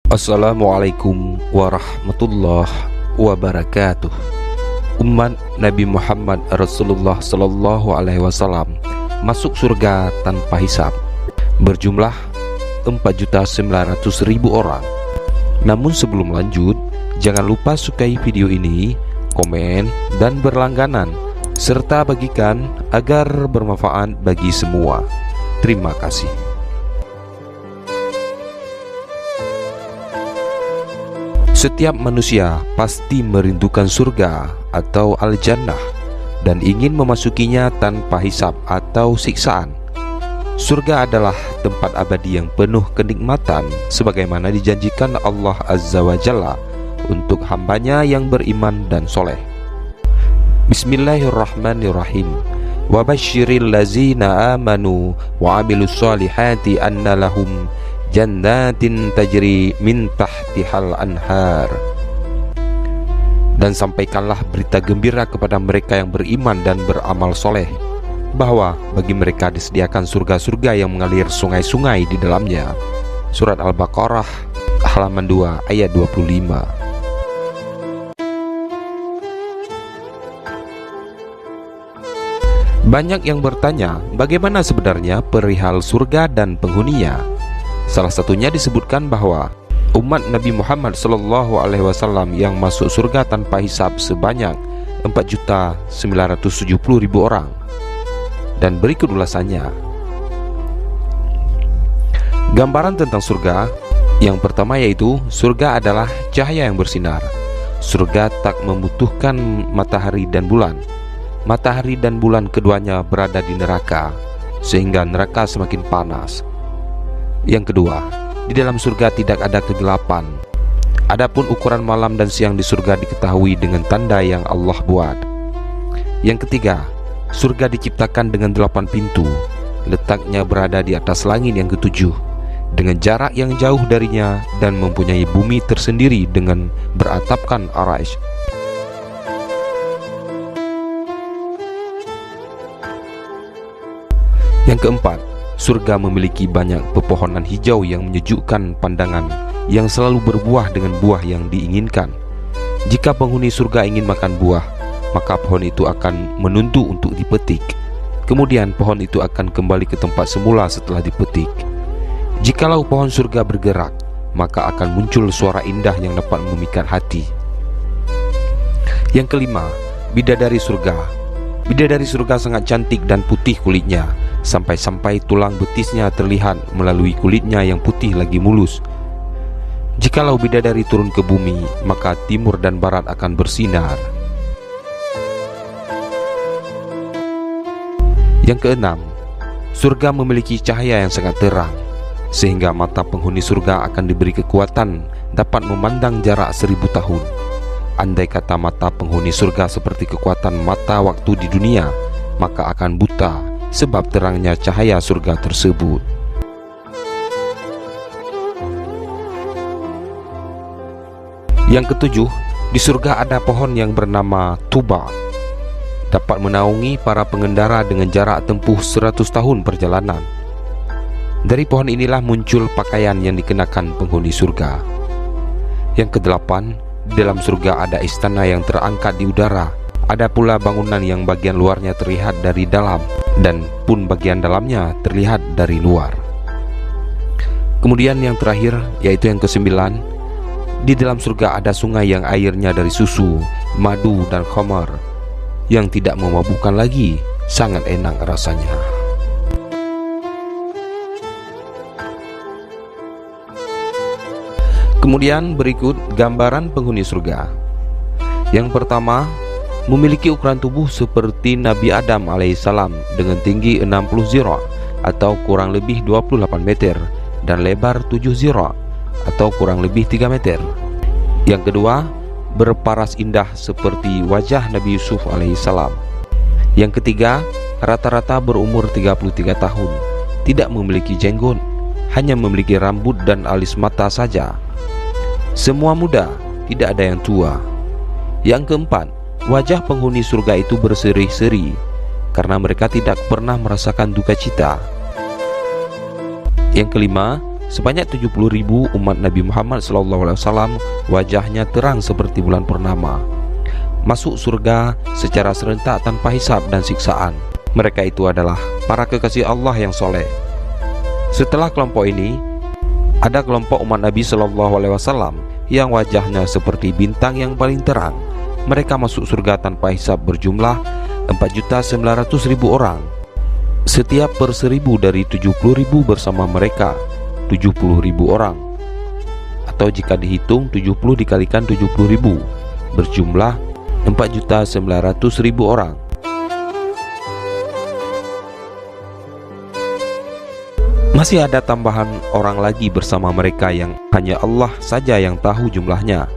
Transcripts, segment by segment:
Assalamualaikum warahmatullahi wabarakatuh. Umat Nabi Muhammad Rasulullah Sallallahu Alaihi Wasallam masuk surga tanpa hisab berjumlah 4.900.000 orang. Namun sebelum lanjut, jangan lupa sukai video ini, komen, dan berlangganan, serta bagikan agar bermanfaat bagi semua. Terima kasih. Setiap manusia pasti merindukan surga atau al-jannah dan ingin memasukinya tanpa hisab atau siksaan. Surga adalah tempat abadi yang penuh kenikmatan sebagaimana dijanjikan Allah Azza wa Jalla untuk hambanya yang beriman dan soleh. Bismillahirrahmanirrahim. Wa basyiril lazina amanu wa amilus solihati anna lahum jannatin tajri min tahtihal anhar. Dan sampaikanlah berita gembira kepada mereka yang beriman dan beramal soleh, bahwa bagi mereka disediakan surga-surga yang mengalir sungai-sungai di dalamnya. Surat Al-Baqarah halaman 2 ayat 25. Banyak yang bertanya, bagaimana sebenarnya perihal surga dan penghuninya? Salah satunya disebutkan bahwa umat Nabi Muhammad Sallallahu Alaihi Wasallam yang masuk surga tanpa hisab sebanyak 4.970.000 orang. Dan berikut ulasannya. Gambaran tentang surga. Yang pertama yaitu surga adalah cahaya yang bersinar. Surga tak membutuhkan matahari dan bulan. Matahari dan bulan keduanya berada di neraka, sehingga neraka semakin panas. Yang kedua, di dalam surga tidak ada kegelapan. Adapun ukuran malam dan siang di surga diketahui dengan tanda yang Allah buat. Yang ketiga, surga diciptakan dengan 8 pintu. Letaknya berada di atas langit yang ketujuh, dengan jarak yang jauh darinya, dan mempunyai bumi tersendiri dengan beratapkan Arasy. Yang keempat, surga memiliki banyak pepohonan hijau yang menyejukkan pandangan, yang selalu berbuah dengan buah yang diinginkan. Jika penghuni surga ingin makan buah, maka pohon itu akan menuntuk untuk dipetik. Kemudian pohon itu akan kembali ke tempat semula setelah dipetik. Jikalau pohon surga bergerak, maka akan muncul suara indah yang dapat memikat hati. Yang kelima, bidadari surga. Bidadari surga sangat cantik dan putih kulitnya, sampai-sampai tulang betisnya terlihat melalui kulitnya yang putih lagi mulus. Jikalau bidadari turun ke bumi, maka timur dan barat akan bersinar. Yang keenam, surga memiliki cahaya yang sangat terang, sehingga mata penghuni surga akan diberi kekuatan dapat memandang jarak 1000 tahun. Andai kata mata penghuni surga seperti kekuatan mata waktu di dunia, maka akan buta sebab terangnya cahaya surga tersebut. Yang ketujuh, di surga ada pohon yang bernama Tuba, dapat menaungi para pengendara dengan jarak tempuh 100 tahun perjalanan. Dari pohon inilah muncul pakaian yang dikenakan penghuni surga. Yang kedelapan, di dalam surga ada istana yang terangkat di udara. Ada pula bangunan yang bagian luarnya terlihat dari dalam, dan pun bagian dalamnya terlihat dari luar. Kemudian yang terakhir, yaitu yang kesembilan, di dalam surga ada sungai yang airnya dari susu, madu, dan khamar, yang tidak memabukkan lagi, sangat enak rasanya. Kemudian berikut gambaran penghuni surga. Yang pertama, memiliki ukuran tubuh seperti Nabi Adam alaihissalam dengan tinggi 60 zira atau kurang lebih 28 meter dan lebar 7 zira atau kurang lebih 3 meter. Yang kedua, berparas indah seperti wajah Nabi Yusuf alaihissalam. Yang ketiga, rata-rata berumur 33 tahun, tidak memiliki jenggot, hanya memiliki rambut dan alis mata saja. Semua muda, tidak ada yang tua. Yang keempat, wajah penghuni surga itu berseri-seri karena mereka tidak pernah merasakan duka cita. Yang kelima, sebanyak 70.000 umat Nabi Muhammad SAW wajahnya terang seperti bulan purnama, masuk surga secara serentak tanpa hisab dan siksaan. Mereka itu adalah para kekasih Allah yang soleh. Setelah kelompok ini, ada kelompok umat Nabi SAW yang wajahnya seperti bintang yang paling terang. Mereka masuk surga tanpa hisab berjumlah 4.900.000 orang. Setiap per 1.000 dari 70.000 bersama mereka 70.000 orang. Atau jika dihitung 70 dikalikan 70.000 berjumlah 4.900.000 orang. Masih ada tambahan orang lagi bersama mereka yang hanya Allah saja yang tahu jumlahnya.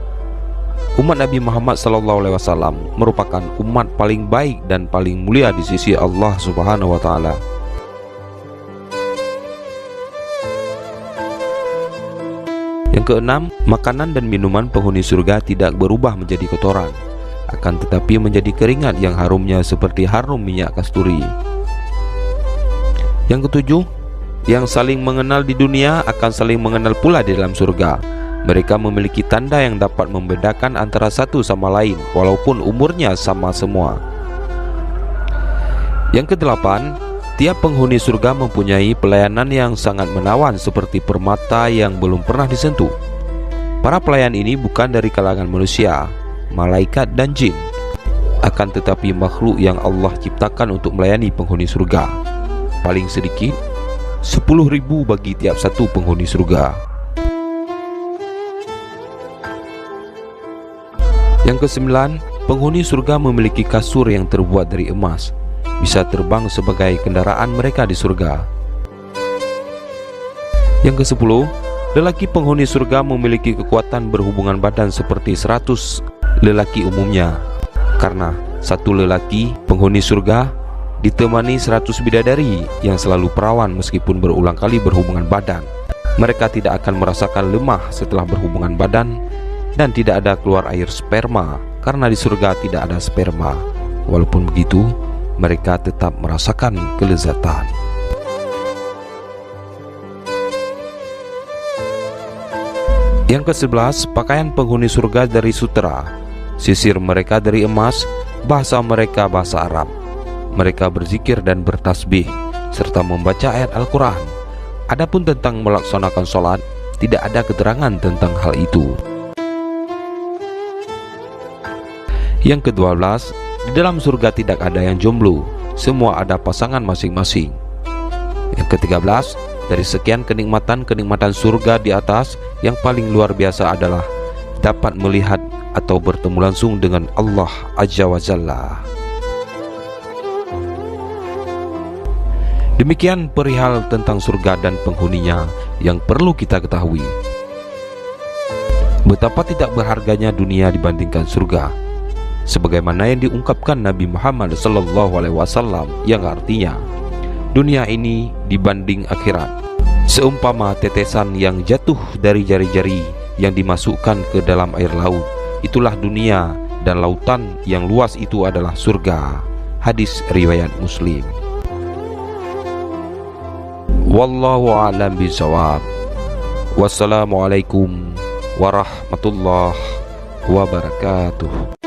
Umat Nabi Muhammad SAW merupakan umat paling baik dan paling mulia di sisi Allah Subhanahu wa Ta'ala. Yang keenam, makanan dan minuman penghuni surga tidak berubah menjadi kotoran, akan tetapi menjadi keringat yang harumnya seperti harum minyak kasturi. Yang ketujuh, yang saling mengenal di dunia akan saling mengenal pula di dalam surga. Mereka memiliki tanda yang dapat membedakan antara satu sama lain walaupun umurnya sama semua. Yang kedelapan, tiap penghuni surga mempunyai pelayanan yang sangat menawan seperti permata yang belum pernah disentuh. Para pelayan ini bukan dari kalangan manusia, malaikat dan jin, akan tetapi makhluk yang Allah ciptakan untuk melayani penghuni surga. Paling sedikit 10.000 bagi tiap satu penghuni surga. Yang kesembilan, penghuni surga memiliki kasur yang terbuat dari emas, bisa terbang sebagai kendaraan mereka di surga. Yang kesepuluh, lelaki penghuni surga memiliki kekuatan berhubungan badan seperti 100 lelaki umumnya, karena satu lelaki penghuni surga ditemani 100 bidadari yang selalu perawan meskipun berulang kali berhubungan badan. Mereka tidak akan merasakan lemah setelah berhubungan badan, dan tidak ada keluar air sperma karena di surga tidak ada sperma. Walaupun begitu, mereka tetap merasakan kelezatan. Yang ke-11, pakaian penghuni surga dari sutera, sisir mereka dari emas, bahasa mereka bahasa Arab. Mereka berzikir dan bertasbih serta membaca ayat Al-Quran. Adapun tentang melaksanakan sholat, tidak ada keterangan tentang hal itu. Yang ke-12, di dalam surga tidak ada yang jomblo, semua ada pasangan masing-masing. Yang ke-13, dari sekian kenikmatan-kenikmatan surga di atas, yang paling luar biasa adalah dapat melihat atau bertemu langsung dengan Allah Azza wa Jalla. Demikian perihal tentang surga dan penghuninya yang perlu kita ketahui. Betapa tidak berharganya dunia dibandingkan surga, sebagaimana yang diungkapkan Nabi Muhammad SAW, yang artinya dunia ini dibanding akhirat seumpama tetesan yang jatuh dari jari-jari yang dimasukkan ke dalam air laut. Itulah dunia, dan lautan yang luas itu adalah surga. Hadis riwayat Muslim. Wallahu a'lam bishawab. Wassalamualaikum warahmatullahi wabarakatuh.